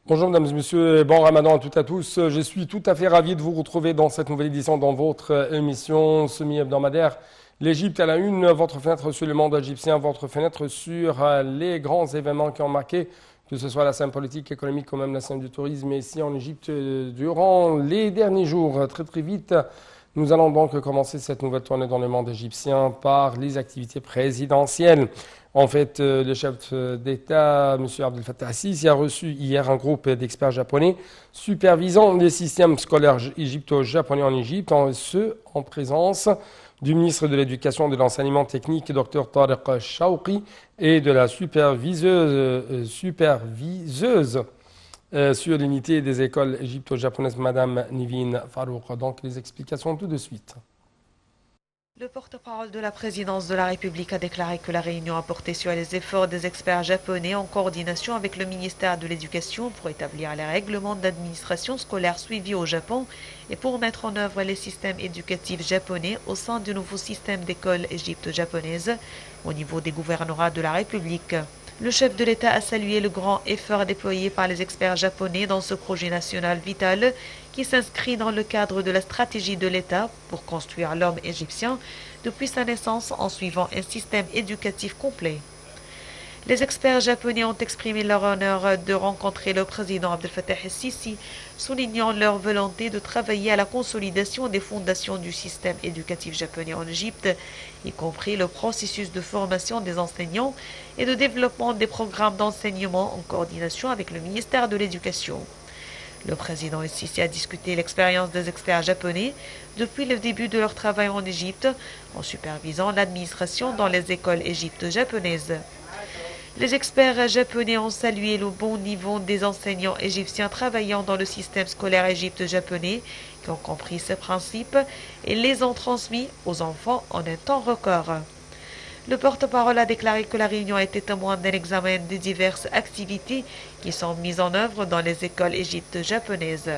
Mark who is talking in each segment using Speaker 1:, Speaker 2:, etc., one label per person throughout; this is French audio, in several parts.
Speaker 1: Bonjour mesdames et messieurs, bon ramadan à toutes et à tous. Je suis tout à fait ravi de vous retrouver dans cette nouvelle édition dans votre émission semi-hebdomadaire. L'Égypte à la une, votre fenêtre sur le monde égyptien, votre fenêtre sur les grands événements qui ont marqué, que ce soit la scène politique, économique ou même la scène du tourisme ici en Égypte durant les derniers jours. Très très vite, nous allons donc commencer cette nouvelle tournée dans le monde égyptien par les activités présidentielles. En fait, le chef d'État, M. Abdel Fattah al-Sisi, a reçu hier un groupe d'experts japonais supervisant les systèmes scolaires égypto-japonais en Égypte, en présence du ministre de l'Éducation et de l'Enseignement technique, Dr Tariq Shawqi, et de la superviseuse sur l'unité des écoles égypto-japonaises, Madame Nivine Farouk. Donc, les explications tout de suite.
Speaker 2: Le porte-parole de la présidence de la République a déclaré que la réunion a porté sur les efforts des experts japonais en coordination avec le ministère de l'Éducation pour établir les règlements d'administration scolaire suivis au Japon et pour mettre en œuvre les systèmes éducatifs japonais au sein du nouveau système d'école égypto-japonaise au niveau des gouvernorats de la République. Le chef de l'État a salué le grand effort déployé par les experts japonais dans ce projet national vital qui s'inscrit dans le cadre de la stratégie de l'État pour construire l'homme égyptien depuis sa naissance en suivant un système éducatif complet. Les experts japonais ont exprimé leur honneur de rencontrer le président Abdel Fattah al-Sisi, soulignant leur volonté de travailler à la consolidation des fondations du système éducatif japonais en Égypte, y compris le processus de formation des enseignants et de développement des programmes d'enseignement en coordination avec le ministère de l'Éducation. Le président al-Sisi a discuté l'expérience des experts japonais depuis le début de leur travail en Égypte, en supervisant l'administration dans les écoles égypto-japonaises. Les experts japonais ont salué le bon niveau des enseignants égyptiens travaillant dans le système scolaire égypto-japonais, qui ont compris ces principes et les ont transmis aux enfants en un temps record. Le porte-parole a déclaré que la réunion a été témoin d'un examen de diverses activités qui sont mises en œuvre dans les écoles égypto-japonaises.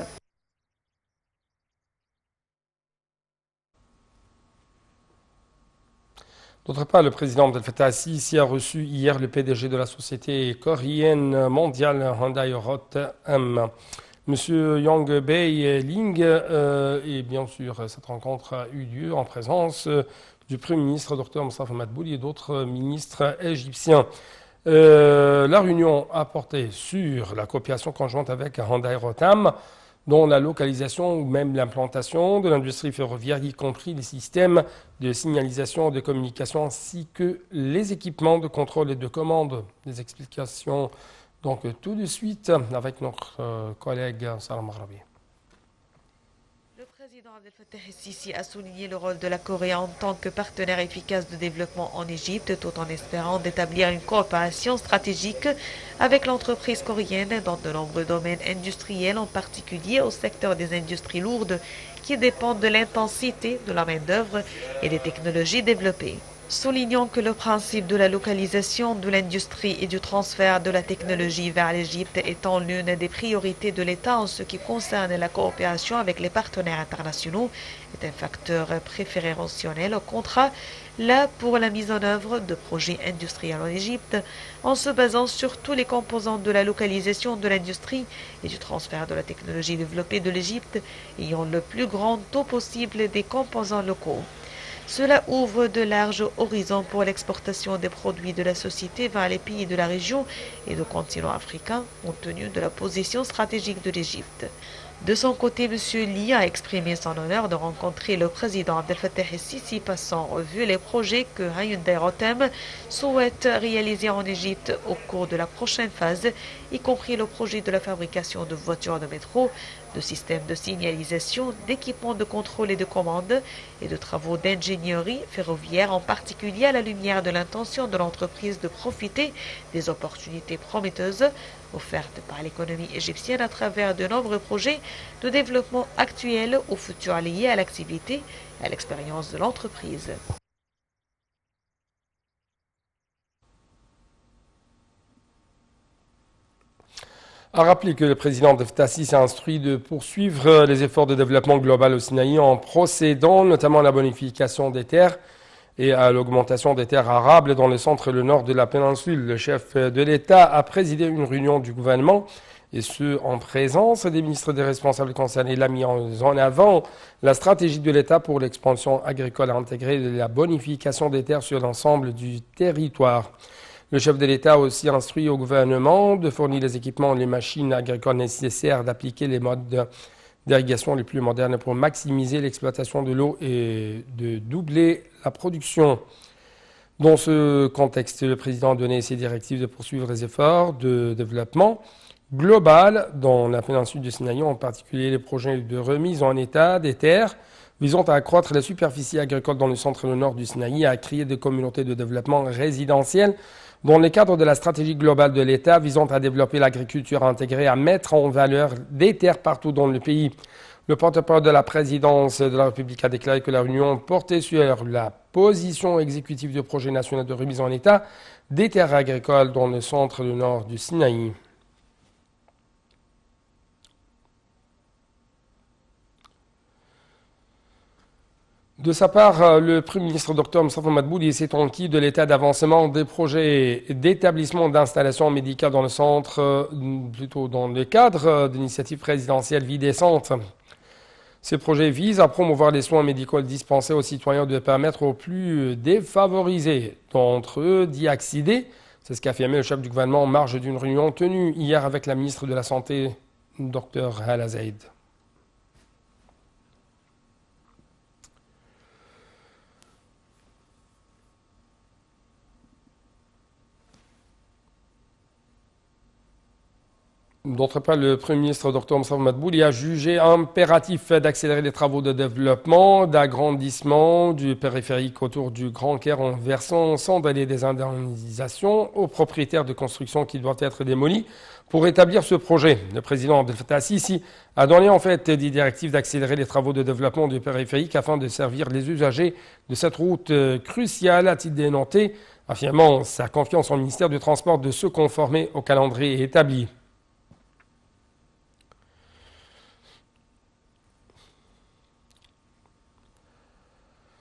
Speaker 1: D'autre part, le président Abdel Fattah al-Sisi a reçu hier le PDG de la société coréenne mondiale Hyundai Rotem, M. Yang Bei-ling, et bien sûr, cette rencontre a eu lieu en présence du Premier ministre Dr Moustapha Madbouli et d'autres ministres égyptiens. La réunion a porté sur la coopération conjointe avec Hyundai Rotem, dont la localisation ou même l'implantation de l'industrie ferroviaire, y compris les systèmes de signalisation et de communication, ainsi que les équipements de contrôle et de commande. Des explications donc tout de suite avec notre collègue Salam Arabi.
Speaker 2: Le président Abdel Fattah al-Sisi a souligné le rôle de la Corée en tant que partenaire efficace de développement en Égypte, tout en espérant d'établir une coopération stratégique avec l'entreprise coréenne dans de nombreux domaines industriels, en particulier au secteur des industries lourdes, qui dépendent de l'intensité de la main-d'œuvre et des technologies développées. Soulignant que le principe de la localisation de l'industrie et du transfert de la technologie vers l'Égypte étant l'une des priorités de l'État en ce qui concerne la coopération avec les partenaires internationaux est un facteur préférentiel au contrat là pour la mise en œuvre de projets industriels en Égypte en se basant sur tous les composants de la localisation de l'industrie et du transfert de la technologie développée de l'Égypte ayant le plus grand taux possible des composants locaux. Cela ouvre de larges horizons pour l'exportation des produits de la société vers les pays de la région et du continent africain, compte tenu de la position stratégique de l'Égypte. De son côté, M. Lee a exprimé son honneur de rencontrer le président Abdel Fattah al-Sisi, passant en revue les projets que Hyundai Rotem souhaite réaliser en Égypte au cours de la prochaine phase, y compris le projet de la fabrication de voitures de métro, de systèmes de signalisation, d'équipements de contrôle et de commande, et de travaux d'ingénierie ferroviaire, en particulier à la lumière de l'intention de l'entreprise de profiter des opportunités prometteuses offertes par l'économie égyptienne à travers de nombreux projets de développement actuels ou futurs liés à l'activité et à l'expérience de l'entreprise.
Speaker 1: A rappelé que le président Abdel Fattah al-Sisi a instruit de poursuivre les efforts de développement global au Sinaï en procédant notamment à la bonification des terres et à l'augmentation des terres arables dans le centre et le nord de la péninsule. Le chef de l'État a présidé une réunion du gouvernement et ce, en présence des ministres des responsables concernés. Il a mis en avant la stratégie de l'État pour l'expansion agricole intégrée et la bonification des terres sur l'ensemble du territoire. Le chef de l'État a aussi instruit au gouvernement de fournir les équipements et les machines agricoles nécessaires, d'appliquer les modes d'irrigation les plus modernes pour maximiser l'exploitation de l'eau et de doubler la production. Dans ce contexte, le président a donné ses directives de poursuivre les efforts de développement global dans la péninsule du Sinaï, en particulier les projets de remise en état des terres visant à accroître la superficie agricole dans le centre et le nord du Sinaï, à créer des communautés de développement résidentielles dans le cadre de la stratégie globale de l'État visant à développer l'agriculture intégrée, à mettre en valeur des terres partout dans le pays. Le porte-parole de la présidence de la République a déclaré que la réunion portait sur la position exécutive du projet national de remise en état des terres agricoles dans le centre et le nord du Sinaï. De sa part, le Premier ministre Dr Moustapha Madbouli s'est enquis de l'état d'avancement des projets d'établissement d'installation médicale dans le centre, plutôt dans le cadre d'initiatives présidentielles vie décente. Ces projets visent à promouvoir les soins médicaux dispensés aux citoyens, de permettre aux plus défavorisés d'entre eux d'y accéder. C'est ce qu'a affirmé le chef du gouvernement en marge d'une réunion tenue hier avec la ministre de la Santé, Dr Hala Zaid. D'autre part, le Premier ministre Dr Moustapha Madbouli a jugé impératif d'accélérer les travaux de développement, d'agrandissement du périphérique autour du Grand Caire en versant sans délai des indemnisations aux propriétaires de constructions qui doivent être démolies pour établir ce projet. Le président Abdel Fattah Sisi a donné en fait des directives d'accélérer les travaux de développement du périphérique afin de servir les usagers de cette route cruciale, a-t-il dénoté, affirmant sa confiance au ministère du Transport de se conformer au calendrier établi.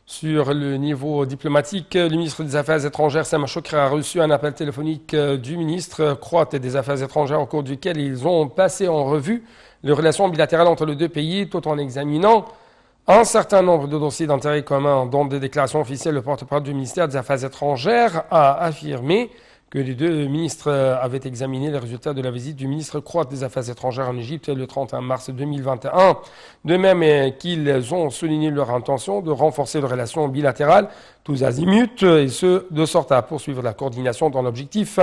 Speaker 1: Sur le niveau diplomatique, le ministre des Affaires étrangères, Sam Choukra, a reçu un appel téléphonique du ministre croate des Affaires étrangères au cours duquel ils ont passé en revue les relations bilatérales entre les deux pays tout en examinant un certain nombre de dossiers d'intérêt commun. Dans des déclarations officielles, le porte-parole du ministère des Affaires étrangères a affirmé que les deux ministres avaient examiné les résultats de la visite du ministre croate des Affaires étrangères en Égypte le 31 mars 2021. De même qu'ils ont souligné leur intention de renforcer les relations bilatérales tous azimuts, et ce, de sorte à poursuivre la coordination dans l'objectif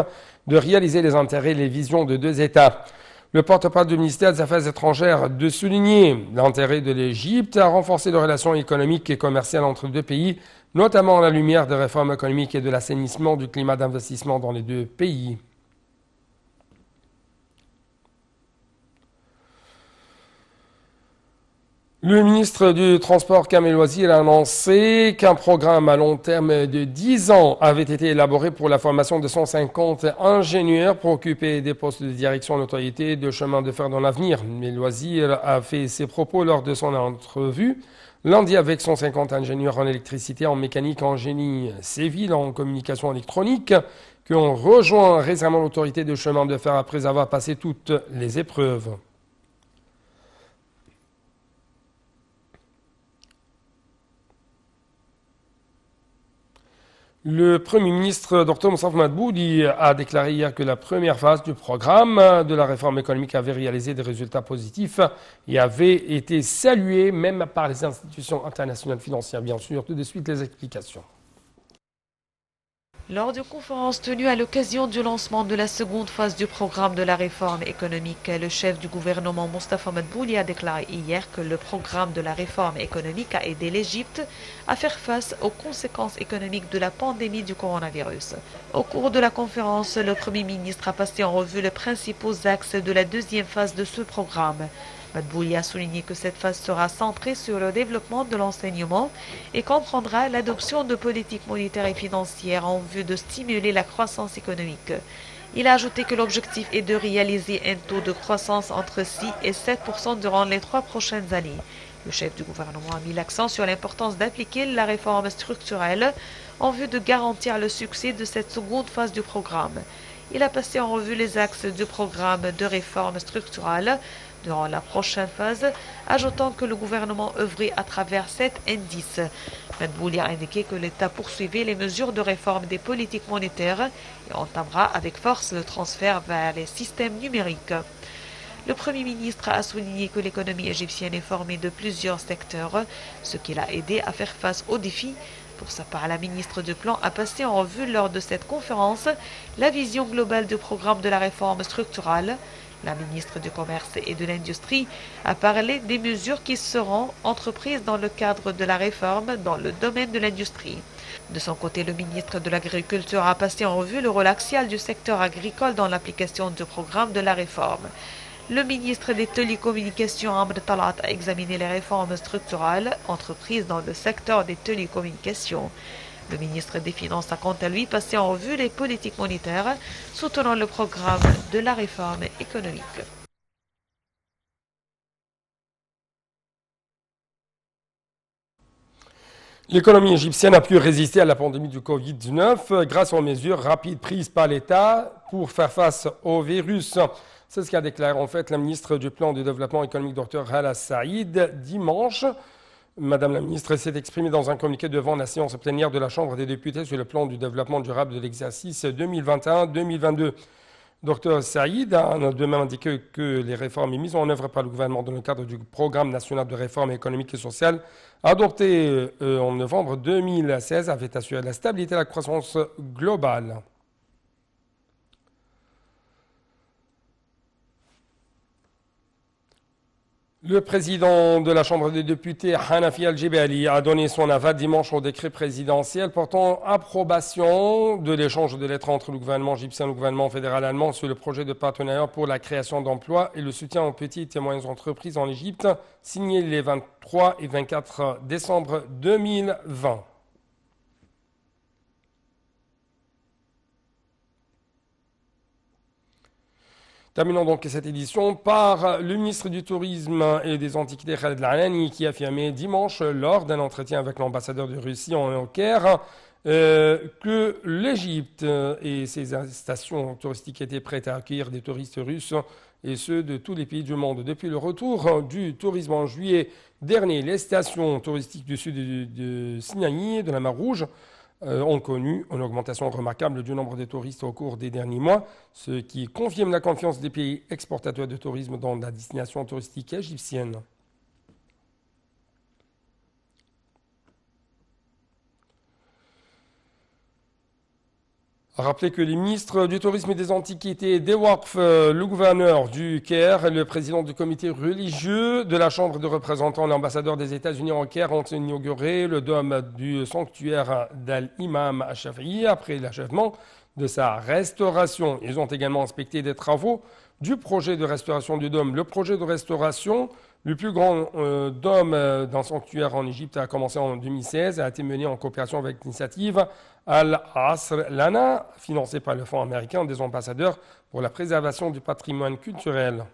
Speaker 1: de réaliser les intérêts et les visions de deux États. Le porte-parole du ministère des Affaires étrangères de souligner l'intérêt de l'Égypte à renforcer les relations économiques et commerciales entre les deux pays, notamment à la lumière des réformes économiques et de l'assainissement du climat d'investissement dans les deux pays. Le ministre du Transport, Kamel Ouazir, a annoncé qu'un programme à long terme de 10 ans avait été élaboré pour la formation de 150 ingénieurs pour occuper des postes de direction, notoriété et de chemin de fer dans l'avenir. Mais Ouazir a fait ses propos lors de son entrevue lundi avec 150 ingénieurs en électricité, en mécanique, en génie civil, en communication électronique, qui ont rejoint récemment l'autorité de chemin de fer après avoir passé toutes les épreuves. Le Premier ministre Dr Moustapha Madbouli a déclaré hier que la première phase du programme de la réforme économique avait réalisé des résultats positifs et avait été saluée même par les institutions internationales financières. Bien sûr, tout de suite les explications.
Speaker 2: Lors d'une conférence tenue à l'occasion du lancement de la seconde phase du programme de la réforme économique, le chef du gouvernement Moustapha Madbouli a déclaré hier que le programme de la réforme économique a aidé l'Égypte à faire face aux conséquences économiques de la pandémie du coronavirus. Au cours de la conférence, le Premier ministre a passé en revue les principaux axes de la deuxième phase de ce programme. Madbouli a souligné que cette phase sera centrée sur le développement de l'enseignement et comprendra l'adoption de politiques monétaires et financières en vue de stimuler la croissance économique. Il a ajouté que l'objectif est de réaliser un taux de croissance entre 6 et 7% durant les 3 prochaines années. Le chef du gouvernement a mis l'accent sur l'importance d'appliquer la réforme structurelle en vue de garantir le succès de cette seconde phase du programme. Il a passé en revue les axes du programme de réforme structurelle durant la prochaine phase, ajoutant que le gouvernement œuvrait à travers 7 indices. Medbouli a indiqué que l'État poursuivait les mesures de réforme des politiques monétaires et entamera avec force le transfert vers les systèmes numériques. Le Premier ministre a souligné que l'économie égyptienne est formée de plusieurs secteurs, ce qui l'a aidé à faire face aux défis. Pour sa part, la ministre du Plan a passé en revue lors de cette conférence la vision globale du programme de la réforme structurelle. La ministre du Commerce et de l'Industrie a parlé des mesures qui seront entreprises dans le cadre de la réforme dans le domaine de l'industrie. De son côté, le ministre de l'Agriculture a passé en revue le rôle axial du secteur agricole dans l'application du programme de la réforme. Le ministre des Télécommunications, Amr Talat, a examiné les réformes structurelles entreprises dans le secteur des télécommunications. Le ministre des Finances a quant à lui passé en revue les politiques monétaires soutenant le programme de la réforme économique.
Speaker 1: L'économie égyptienne a pu résister à la pandémie du Covid-19 grâce aux mesures rapides prises par l'État pour faire face au virus. C'est ce qu'a déclaré en fait la ministre du Plan de développement économique, Dr Hala Saïd, dimanche. Madame la ministre s'est exprimée dans un communiqué devant la séance plénière de la Chambre des députés sur le plan du développement durable de l'exercice 2021-2022. Dr Saïd a de même indiqué que les réformes mises en œuvre par le gouvernement dans le cadre du Programme national de réforme économique et sociale adopté en novembre 2016 avaient assuré la stabilité et la croissance globale. Le président de la Chambre des députés, Hanafi Al-Jebali, a donné son aval dimanche au décret présidentiel portant approbation de l'échange de lettres entre le gouvernement égyptien et le gouvernement fédéral allemand sur le projet de partenariat pour la création d'emplois et le soutien aux petites et moyennes entreprises en Égypte, signé les 23 et 24 décembre 2020. Terminons donc cette édition par le ministre du Tourisme et des Antiquités, Khaled Al-Alani, qui a affirmé dimanche, lors d'un entretien avec l'ambassadeur de Russie au Caire, que l'Égypte et ses stations touristiques étaient prêtes à accueillir des touristes russes et ceux de tous les pays du monde. Depuis le retour du tourisme en juillet dernier, les stations touristiques du sud de Sinaï, de la mer Rouge, ont connu une augmentation remarquable du nombre de touristes au cours des derniers mois, ce qui confirme la confiance des pays exportateurs de tourisme dans la destination touristique égyptienne. Rappelez que les ministres du Tourisme et des Antiquités, des Waqf, le gouverneur du Caire et le président du comité religieux de la Chambre de représentants, l'ambassadeur des États-Unis au Caire, ont inauguré le dôme du sanctuaire d'Al-Imam Al-Shafi'i après l'achèvement de sa restauration. Ils ont également inspecté des travaux du projet de restauration du dôme. Le projet de restauration, le plus grand dôme d'un sanctuaire en Égypte, a commencé en 2016 et a été mené en coopération avec l'initiative Al-Asr Lana, financée par le Fonds américain des ambassadeurs pour la préservation du patrimoine culturel.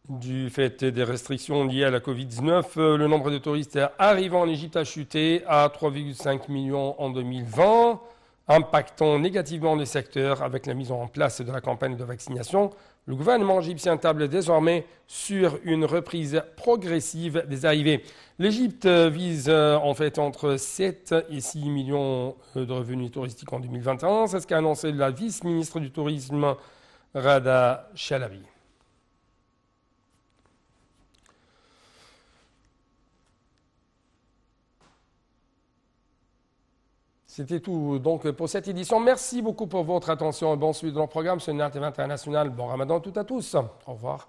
Speaker 1: Du fait des restrictions liées à la Covid-19, le nombre de touristes arrivant en Égypte a chuté à 3,5 millions en 2020, impactant négativement le secteur avec la mise en place de la campagne de vaccination. Le gouvernement égyptien table désormais sur une reprise progressive des arrivées. L'Égypte vise en fait entre 7 et 6 millions de revenus touristiques en 2021. C'est ce qu'a annoncé la vice-ministre du Tourisme, Rada Chalabi. C'était tout donc pour cette édition. Merci beaucoup pour votre attention et bon suivi de notre programme sur NATV International. Bon Ramadan tout à tous. Au revoir.